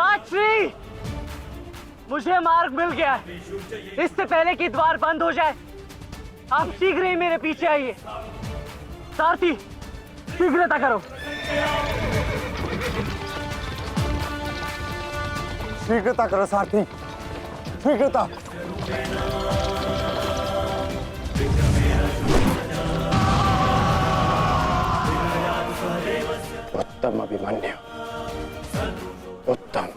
ताजश्री, मुझे मार्ग मिल गया है। इससे पहले कि द्वार बंद हो जाए, आप शीघ्र ही मेरे पीछे आइए। सारथी, शीघ्रता करो। शीघ्रता करो सारथी, शीघ्रता। उत्तम अभिमन्यु, उत्तम।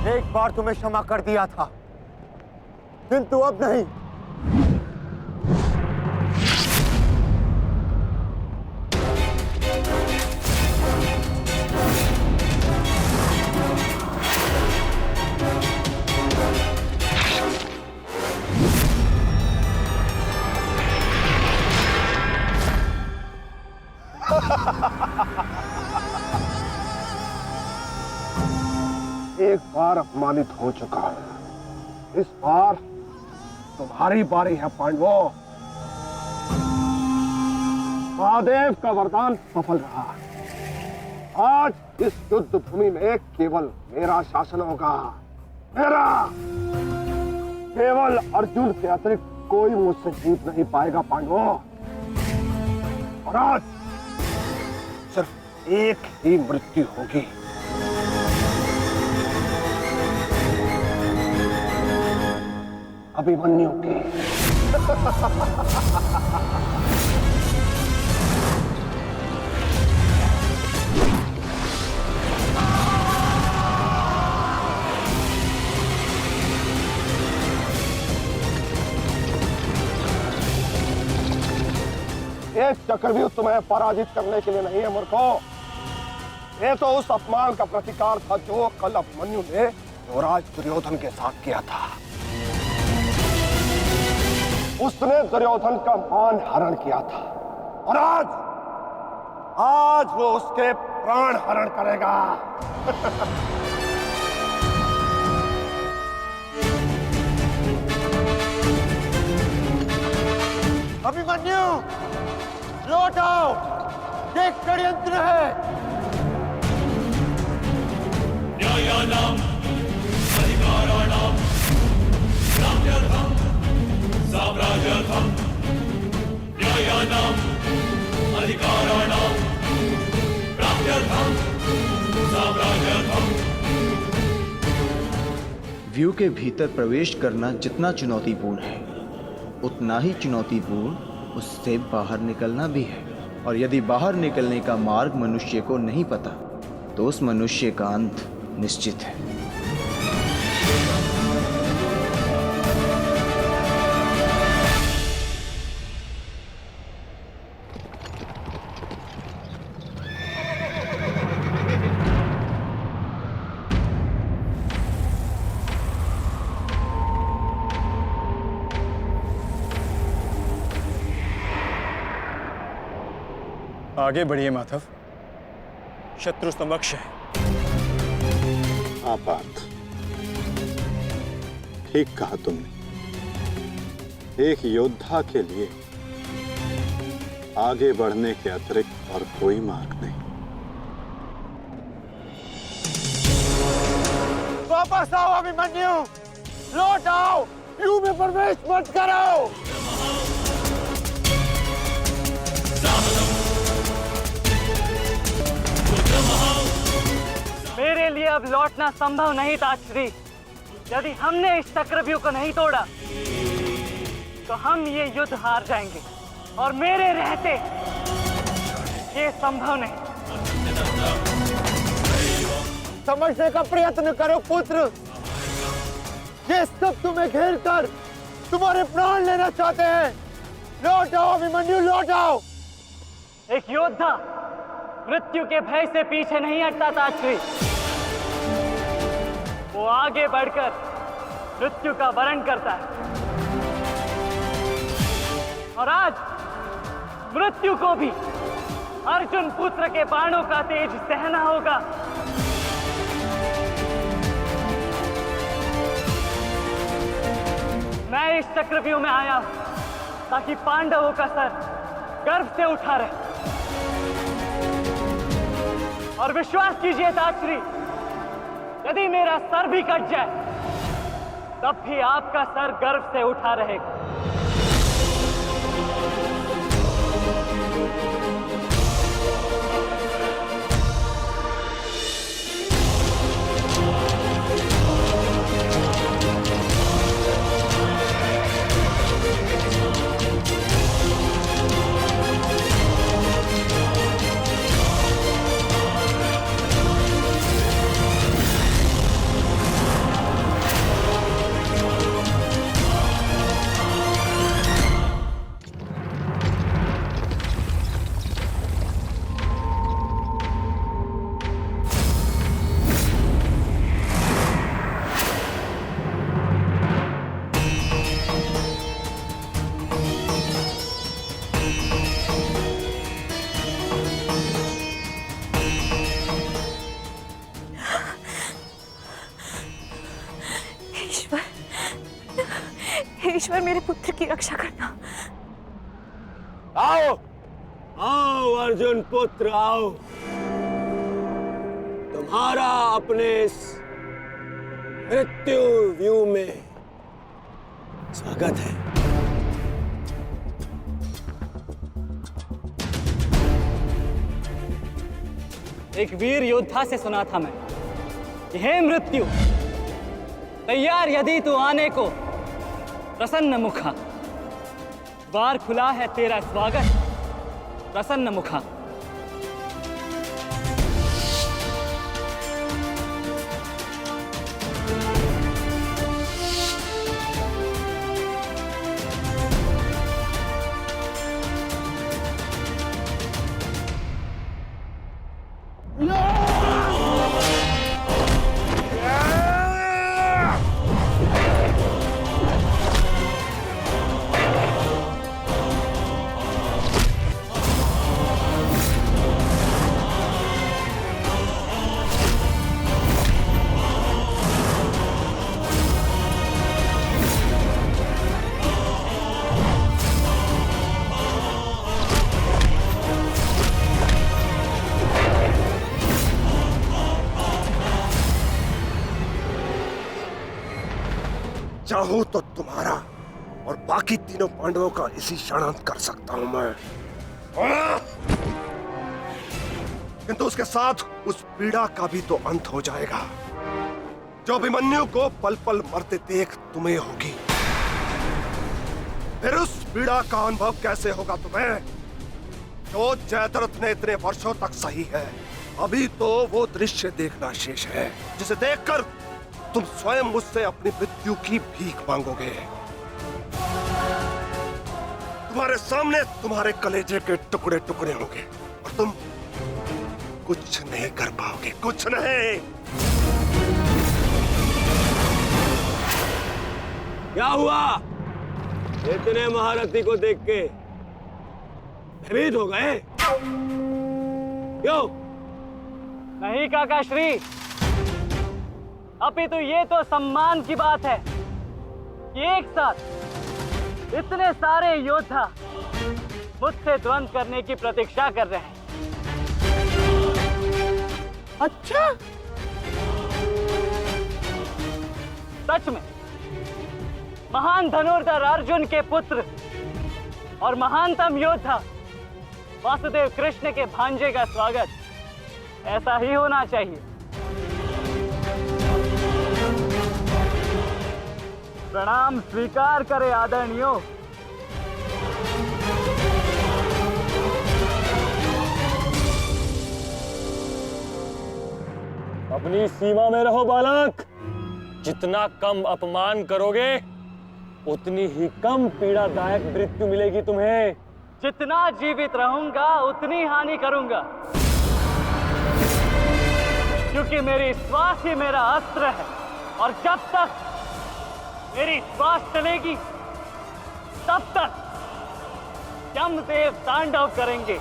एक बार तुम्हें क्षमा कर दिया था, किंतु अब नहीं। एक बार अपमानित हो चुका हूं, इस बार तुम्हारी बारी है पांडवों। महादेव का वरदान सफल रहा। आज इस युद्ध भूमि में केवल मेरा शासन होगा, मेरा। केवल अर्जुन के अतिरिक्त कोई मुझसे जीत नहीं पाएगा पांडवों। और आज सिर्फ एक ही मृत्यु होगी। अभिमन्यु की। ये चक्रव्यूह तुम्हें पराजित करने के लिए नहीं है मूर्खों। ये तो उस अपमान का प्रतिकार था जो कल अभिमन्यु ने युवराज दुर्योधन के साथ किया था। उसने दुर्योधन का मान हरण किया था और आज वो उसके प्राण हरण करेगा। अभिमन्यु, लौट आओ, ये षड्यंत्र है। न्यायानाम अधिकाराणाम साम्यर्थम साम्राज्यर्थम। न्यायानाम अधिकाराणाम प्राप्त्यर्थम साम्राज्यर्थम। व्यू के भीतर प्रवेश करना जितना चुनौतीपूर्ण है, उतना ही चुनौतीपूर्ण उससे बाहर निकलना भी है। और यदि बाहर निकलने का मार्ग मनुष्य को नहीं पता, तो उस मनुष्य का अंत निश्चित है। आगे बढ़िए माधव, शत्रु समक्ष है। आपात, ठीक कहा तुमने। एक योद्धा के लिए आगे बढ़ने के अतिरिक्त और कोई मार्ग नहीं। वापस आओ अभिमन्यु, लौट आओ, व्यू में प्रवेश मत करो। मेरे लिए अब लौटना संभव नहीं ताजश्री। यदि हमने इस चक्रव्यूह को नहीं तोड़ा, तो हम ये युद्ध हार जाएंगे और मेरे रहते ये संभव नहीं। समझने का प्रयत्न करो पुत्र, ये सब तुम्हें घेर कर तुम्हारे प्राण लेना चाहते हैं। लौट आओ अभिमन्यु, लौट आओ। एक योद्धा मृत्यु के भय से पीछे नहीं हटता ताजश्री। वो आगे बढ़कर मृत्यु का वरण करता है। और आज मृत्यु को भी अर्जुन पुत्र के बाणों का तेज सहना होगा। मैं इस चक्रव्यूह में आया हूं ताकि पांडवों का सर गर्व से उठा रहे। और विश्वास कीजिए ताश्री, यदि मेरा सर भी कट जाए तब भी आपका सर गर्व से उठा रहेगा। ईश्वर, मेरे पुत्र की रक्षा करना। आओ आओ अर्जुन पुत्र आओ, तुम्हारा अपने इस मृत्यु व्यूह में स्वागत है। एक वीर योद्धा से सुना था मैं कि हे मृत्यु, तैयार यदि तू आने को प्रसन्न मुखा, द्वार खुला है तेरा स्वागत प्रसन्न मुखा। चाहूं तो तुम्हारा और बाकी तीनों पांडवों का इसी क्षण अंत कर सकता हूं मैं, किंतु उसके साथ उस पीड़ा का भी तो अंत हो जाएगा जो अभिमन्यु को पल पल मरते देख तुम्हें होगी। फिर उस पीड़ा का अनुभव कैसे होगा तुम्हें जो जयद्रथ ने इतने वर्षों तक सही है। अभी तो वो दृश्य देखना शेष है जिसे देखकर तुम स्वयं मुझसे अपनी मृत्यु की भीख मांगोगे। तुम्हारे सामने तुम्हारे कलेजे के टुकड़े टुकड़े होंगे और तुम कुछ नहीं कर पाओगे, कुछ नहीं। क्या हुआ? इतने महारथी को देख के भयभीत हो गए? क्यों? नहीं काका श्री, अपितु ये तो सम्मान की बात है कि एक साथ इतने सारे योद्धा मुझसे द्वंद्व करने की प्रतीक्षा कर रहे हैं। अच्छा, सच में महान धनुर्धर अर्जुन के पुत्र और महानतम योद्धा वासुदेव कृष्ण के भांजे का स्वागत ऐसा ही होना चाहिए। प्रणाम स्वीकार करे आदरणीयों। अपनी सीमा में रहो बालक। जितना कम अपमान करोगे उतनी ही कम पीड़ादायक मृत्यु मिलेगी तुम्हें। जितना जीवित रहूंगा उतनी हानि करूंगा, क्योंकि मेरी श्वास ही मेरा अस्त्र है और जब तक मेरी श्वास चलेगी तब तक यमदेव तांडव करेंगे।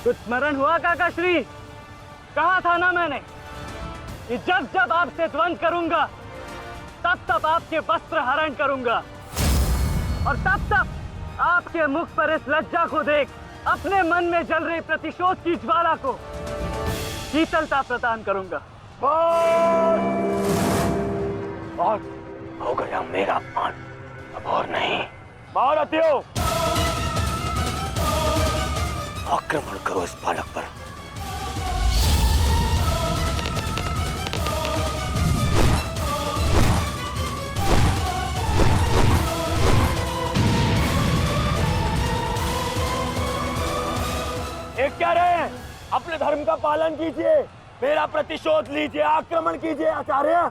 कुछ स्मरण हुआ काकाश्री? कहा था ना मैंने कि जब जब आपसे द्वंद करूंगा तब तब आपके वस्त्र हरण करूंगा, और तब तब आपके मुख पर इस लज्जा को देख अपने मन में जल रही प्रतिशोध की ज्वाला को शीतलता प्रदान करूंगा। और हो गया मेरा अपमान, अब और नहीं। महारथियों, आक्रमण करो इस बालक पर। एक क्या रहे हैं? अपने धर्म का पालन कीजिए, मेरा प्रतिशोध लीजिए, आक्रमण कीजिए आचार्य।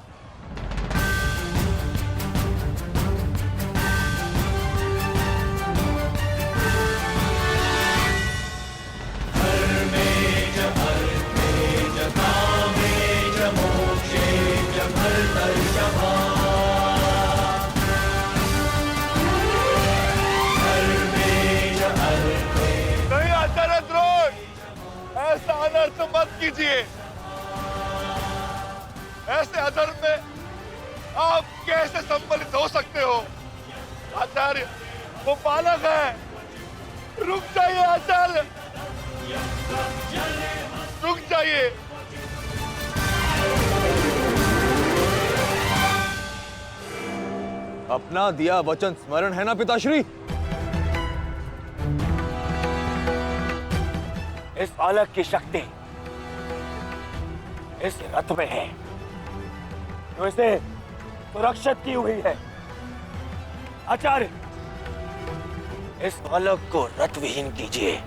नहीं आचार्य द्रोण, ऐसा अनर्थ मत कीजिए। ऐसे अधर्म में आप कैसे सम्मिलित हो सकते हो? आचार्य, वो बालक है। रुक जाइए आचार्य, रुक जाइए। अपना दिया वचन स्मरण है ना पिताश्री? इस बालक की शक्ति इस रथ में है, जो इसे सुरक्षित की हुई है। आचार्य, इस बालक को रथ विहीन कीजिए।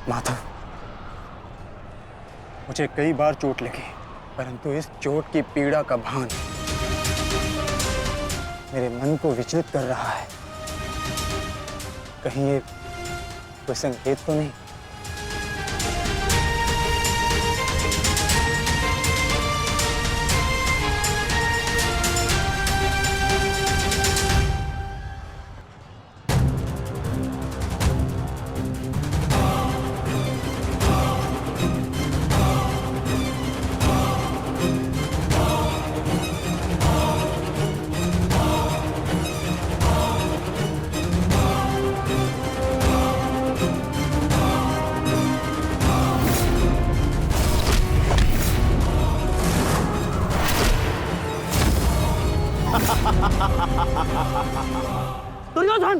माधव, मुझे कई बार चोट लगी, परंतु इस चोट की पीड़ा का भान मेरे मन को विचलित कर रहा है। कहीं ये कोई संकेत तो नहीं? दुर्योधन,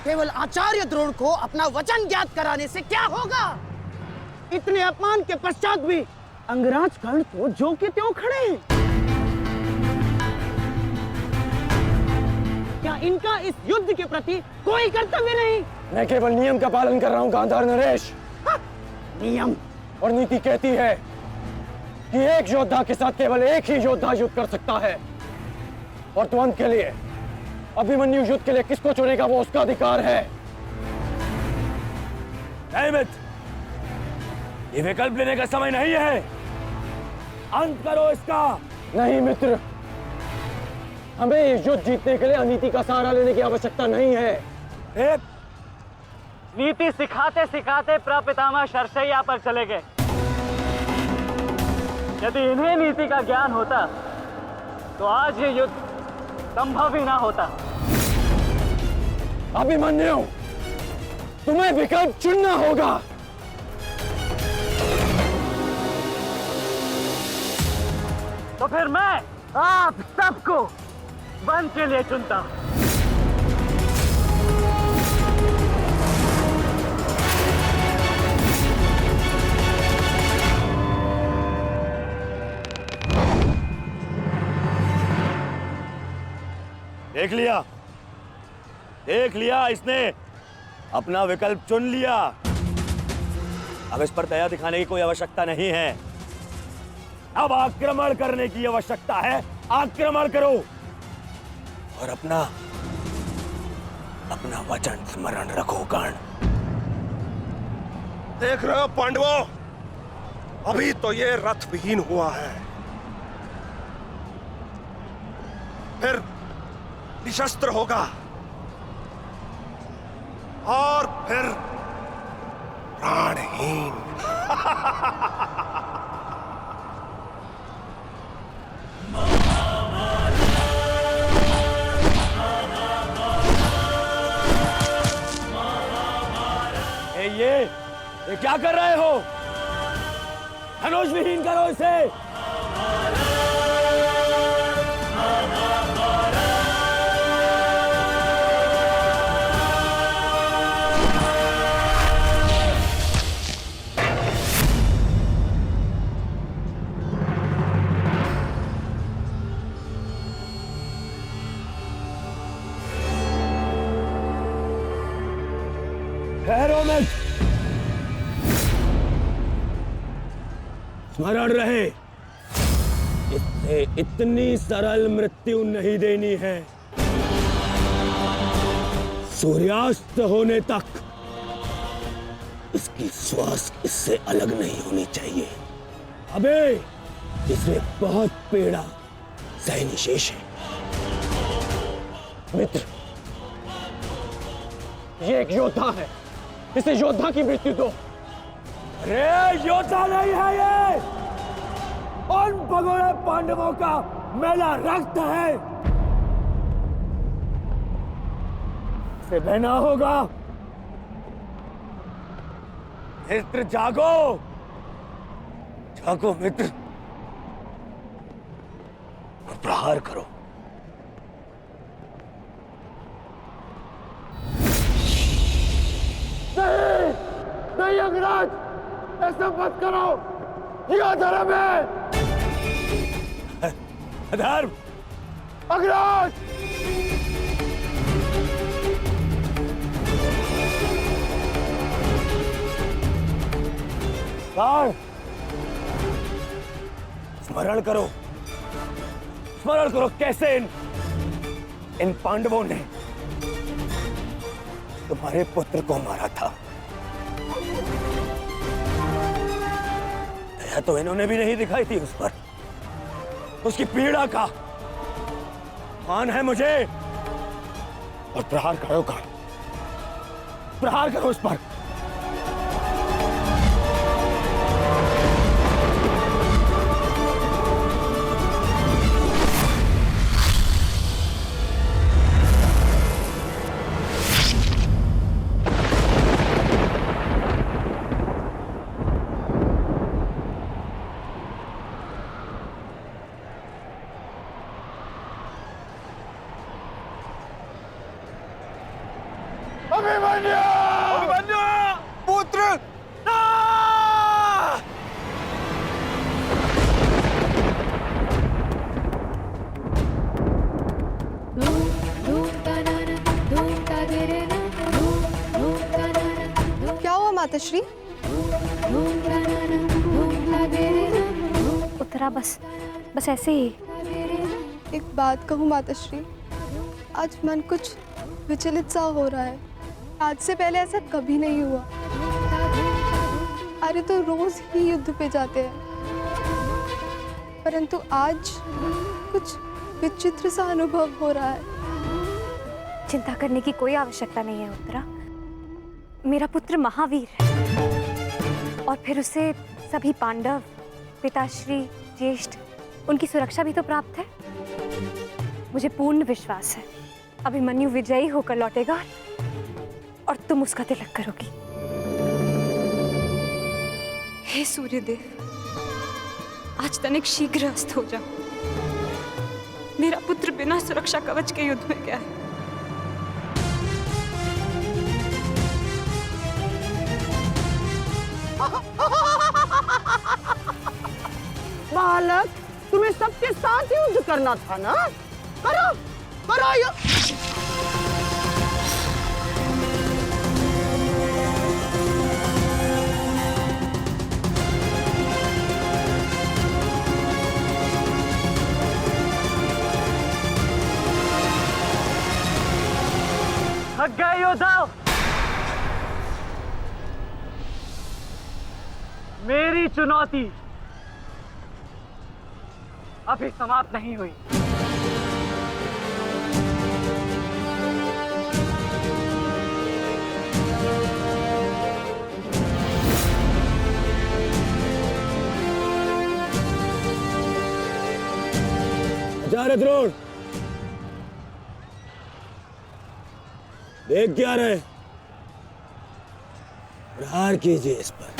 केवल आचार्य द्रोण को अपना वचन ज्ञात कराने से क्या होगा? इतने अपमान के पश्चात भी अंगराज कर्ण तो जो के त्यों खड़े हैं। क्या इनका इस युद्ध के प्रति कोई कर्तव्य नहीं? मैं केवल नियम का पालन कर रहा हूं गांधार नरेश। नियम और नीति कहती है कि एक योद्धा के साथ केवल एक ही योद्धा युद्ध कर सकता है, और द्वंद के लिए अभिमन्यु युद्ध के लिए किसको चुनेगा वो उसका अधिकार है। नहीं मित्र, ये विकल्प लेने का समय नहीं है। अंत करो इसका। नहीं मित्र, हमें इस युद्ध जीतने के लिए अनीति का सहारा लेने की आवश्यकता नहीं है। एक नीति सिखाते सिखाते प्रपितामह शरशैया पर चले गए। यदि इन्हें नीति का ज्ञान होता तो आज ये युद्ध संभव ही ना होता। अभिमन्यु, तुम्हें विकल्प चुनना होगा। तो फिर मैं आप सबको वन के लिए चुनता हूं। देख लिया इसने अपना विकल्प चुन लिया। अब इस पर दया दिखाने की कोई आवश्यकता नहीं है। अब आक्रमण करने की आवश्यकता है। आक्रमण करो और अपना वचन स्मरण रखो कर्ण। देख रहे हो पांडवों, अभी तो ये रथ विहीन हुआ है, फिर निशस्त्र होगा और फिर प्राणहीन। ये क्या कर रहे हो? धनुष विहीन करो इसे। ठहरो मत, स्मरण रहे, इससे इतनी सरल मृत्यु नहीं देनी है। सूर्यास्त होने तक इसकी श्वास इससे अलग नहीं होनी चाहिए। अबे इसमें बहुत पीड़ा सहनी शेष है। मित्र, ये एक योद्धा है, इसे योद्धा की मृत्यु दो। अरे योद्धा नहीं है ये, उन भगोड़े पांडवों का मैला रक्त है। इसे बहना होगा। मित्र जागो, जागो मित्र, और प्रहार करो। नहीं, नहीं अंगराज, ऐसा मत करो, यह धर्म है। अधर्म? अंगराज! स्मरण करो, स्मरण करो कैसे इन पांडवों ने तुम्हारे पुत्र को मारा था। दया तो इन्होंने भी नहीं दिखाई थी उस पर। उसकी पीड़ा का मान है मुझे। और प्रहार करो का, प्रहार करो उस पर। अभिमन्यु! अभिमन्यु! पुत्र! क्या हुआ माताश्री? उत्तरा बस ऐसे ही। एक बात कहूँ माताश्री, आज मन कुछ विचलित सा हो रहा है। आज से पहले ऐसा कभी नहीं हुआ। अरे तो रोज ही युद्ध पे जाते हैं, परंतु आज कुछ विचित्र सा अनुभव हो रहा है। चिंता करने की कोई आवश्यकता नहीं है उत्तरा। मेरा पुत्र महावीर है और फिर उसे सभी पांडव, पिताश्री, ज्येष्ठ, उनकी सुरक्षा भी तो प्राप्त है। मुझे पूर्ण विश्वास है अभिमन्यु विजयी होकर लौटेगा और तुम उसका तिलक करोगी। हे सूर्यदेव, आज तनिक शीघ्र अस्त हो जाओ। मेरा पुत्र बिना सुरक्षा कवच के युद्ध में गया है। बालक, तुम्हें सबके साथ युद्ध करना था ना? करो करो युद्ध। थक गए योद्धाओ? मेरी चुनौती अभी समाप्त नहीं हुई। आचार्य द्रोण, देख क्या रहे? प्रहार कीजिए इस पर।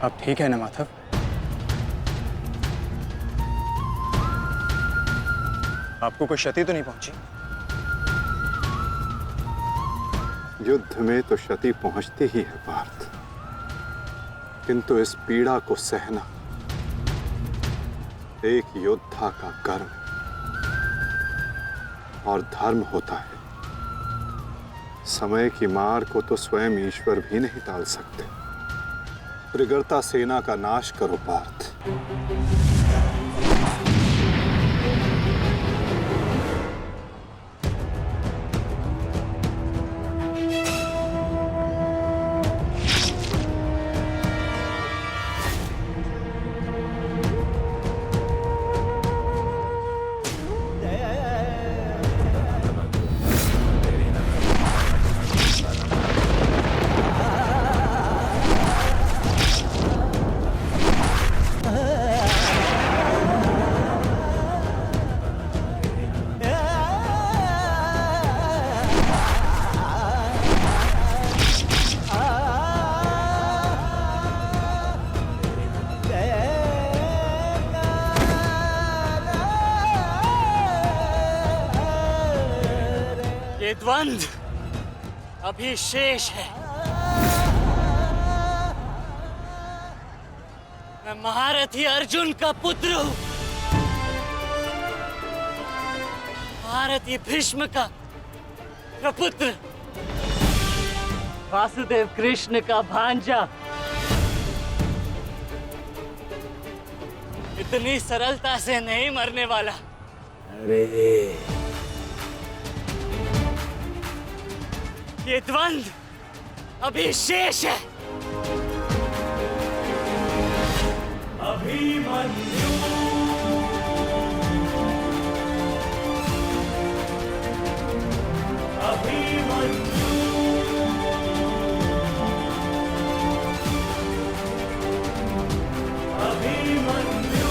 अब ठीक है ना माधव? आपको कोई क्षति तो नहीं पहुंची? युद्ध में तो क्षति पहुंचती ही है पार्थ, किंतु इस पीड़ा को सहना एक योद्धा का कर्म और धर्म होता है। समय की मार को तो स्वयं ईश्वर भी नहीं टाल सकते। त्रिगर्ता सेना का नाश करो पार्थ। ये द्वंद्व अभी शेष है। मैं महारथी अर्जुन का पुत्र हूं, महारथी भीष्म का प्रपुत्र, वासुदेव कृष्ण का भांजा। इतनी सरलता से नहीं मरने वाला। अरे ये द्वंद्व अभी शेष है। अभिमन्यु अभिमन्यु अभिमन्यु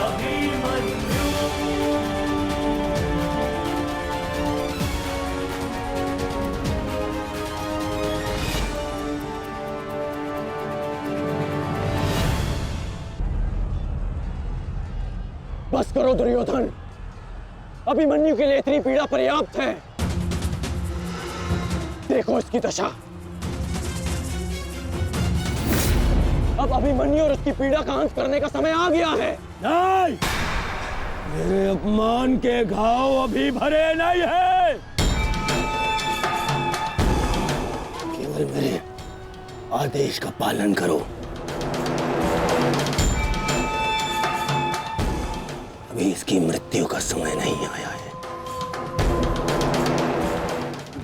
अभिमन्यु करो दुर्योधन। अभिमन्यु के लिए इतनी पीड़ा पर्याप्त है। देखो इसकी दशा। अब अभिमन्यु और उसकी पीड़ा का अंत करने का समय आ गया है। नहीं, मेरे अपमान के घाव अभी भरे नहीं है। केवल मेरे आदेश का पालन करो। अभी इसकी मृत्यु का समय नहीं आया है।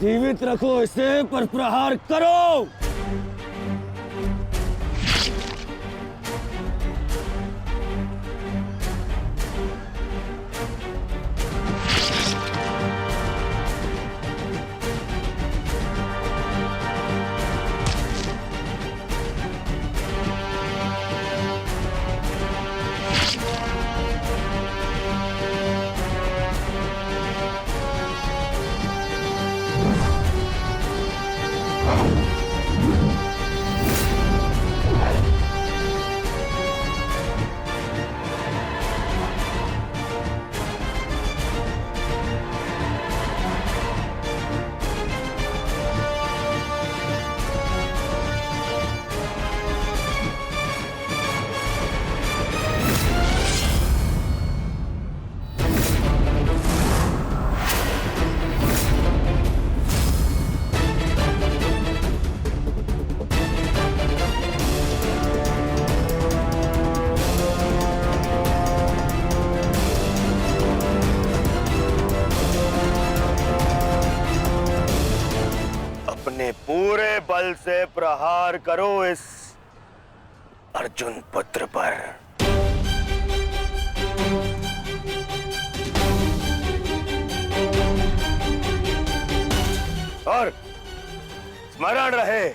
जीवित रखो इसे, पर प्रहार करो। पूरे बल से प्रहार करो इस अर्जुन पुत्र पर। और स्मरण रहे,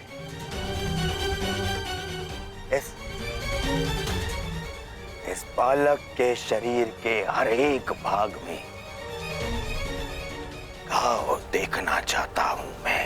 इस बालक के शरीर के हर एक भाग में घाव देखना चाहता हूं मैं।